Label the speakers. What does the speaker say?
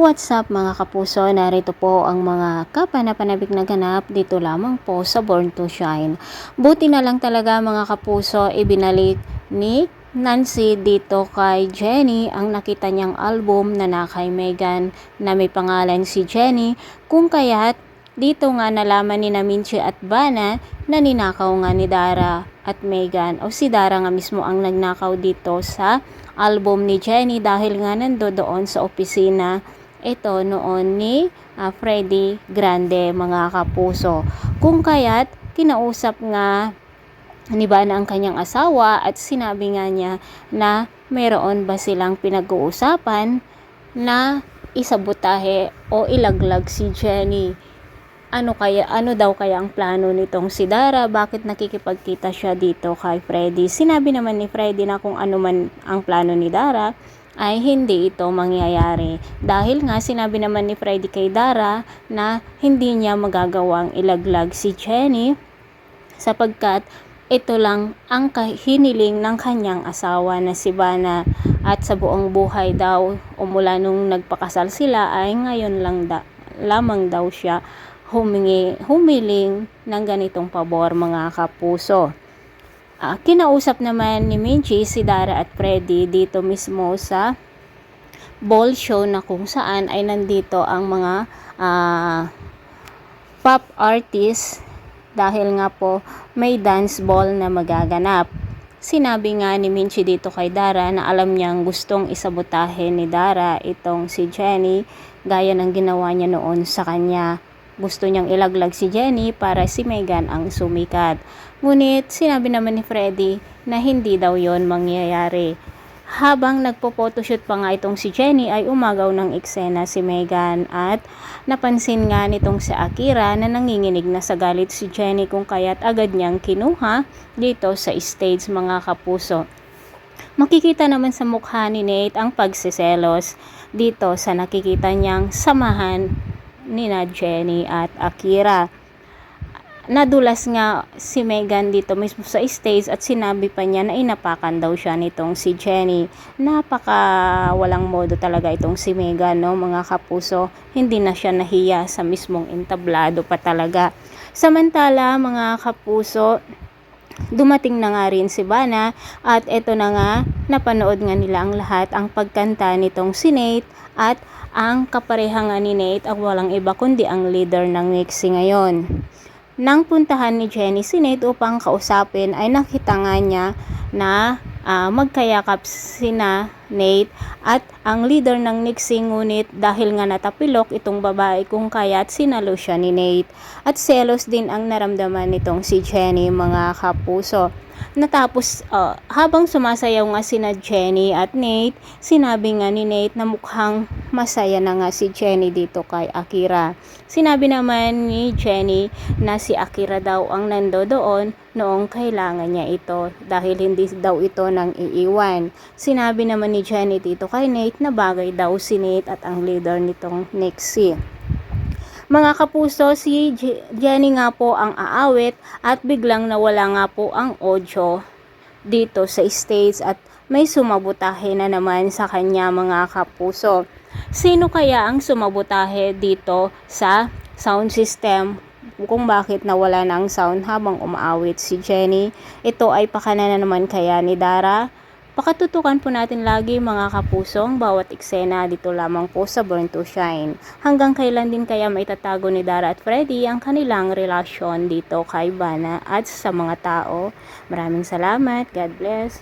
Speaker 1: What's up mga kapuso? Narito po ang mga kapanapanabik na ganap dito lamang po sa Born to Shine. Buti na lang talaga mga kapuso, ibinalik ni Nancy dito kay Jenny ang nakita niyang album na kay Megan na may pangalan si Jenny, kung kaya't dito nga nalaman ni Minchi at Bana na ninakaw nga ni Dara at Megan, o si Dara nga mismo ang nagnakaw dito sa album ni Jenny dahil nga nandoon sa opisina ito noon ni Freddy Grande mga kapuso. Kung kaya't kinausap nga ni Bana ang kanyang asawa at sinabi nga niya na mayroon ba silang pinag-uusapan na isabotahe o ilaglag si Jenny. Ano daw kaya ang plano nitong si Dara? Bakit nakikipagkita siya dito kay Freddy? Sinabi naman ni Freddy na kung ano man ang plano ni Dara ay hindi ito mangyayari. Dahil nga sinabi naman ni Freddy kay Dara na hindi niya magagawang ilaglag si Jenny sapagkat ito lang ang hiniling ng kanyang asawa na si Bana, at sa buong buhay daw o mula nung nagpakasal sila ay ngayon lamang daw siya humiling ng ganitong pabor mga kapuso. Kinausap naman ni Minchi si Dara at Freddy dito mismo sa ball show na kung saan ay nandito ang mga pop artist dahil nga po may dance ball na magaganap. Sinabi nga ni Minchi dito kay Dara na alam niyang gustong isabotahe ni Dara itong si Jenny gaya ng ginawa niya noon sa kanya. Gusto niyang ilaglag si Jenny para si Megan ang sumikat. Ngunit sinabi naman ni Freddy na hindi daw yon mangyayari. Habang nagpo-photoshoot pa nga itong si Jenny ay umagaw ng eksena si Megan at napansin nga nitong si Akira na nanginginig na sa galit si Jenny, kung kaya't agad niyang kinuha dito sa stage mga kapuso. Makikita naman sa mukha ni Nate ang pagsiselos dito sa nakikita niyang samahan ni Jenny at Akira. Nadulas nga si Megan dito mismo sa stage at sinabi pa niya na inapakan daw siya nitong si Jenny. Napaka walang modo talaga itong si Megan, no mga kapuso. Hindi na siya nahiya sa mismong entablado pa talaga. Samantala mga kapuso, dumating na nga rin si Bana at eto na nga, napanood nga nila ang lahat ang pagkanta nitong si Nate, at ang kapareha nga ni Nate ang walang iba kundi ang leader ng Nixie ngayon. Nang puntahan ni Jenny si Nate upang kausapin ay nakita nga niya na magkayakap sina Nate at ang leader ng Nixie, ngunit dahil nga natapilok itong babae kung kaya't sinalo siya ni Nate, at selos din ang naramdaman nitong si Jenny mga kapuso. Natapos habang sumasayaw nga sina Jenny at Nate, sinabi nga ni Nate na mukhang masaya na nga si Jenny dito kay Akira. Sinabi naman ni Jenny na si Akira daw ang nandoon noong kailangan niya ito dahil hindi daw ito nang iiwan. Sinabi naman ni Jenny dito kay Nate na bagay daw si Nate at ang leader nitong Nixie. Mga kapuso, si Jenny nga po ang aawit at biglang nawala nga po ang audio dito sa stage at may sumabotahe na naman sa kanya mga kapuso. Sino kaya ang sumabotahe dito sa sound system kung bakit nawala na ang sound habang umaawit si Jenny? Ito ay pakana na naman kaya ni Dara? Pakatutukan po natin lagi mga kapusong bawat eksena dito lamang po sa Born to Shine. Hanggang kailan din kaya maitatago ni Dara at Freddy ang kanilang relasyon dito kay Bana at sa mga tao? Maraming salamat. God bless.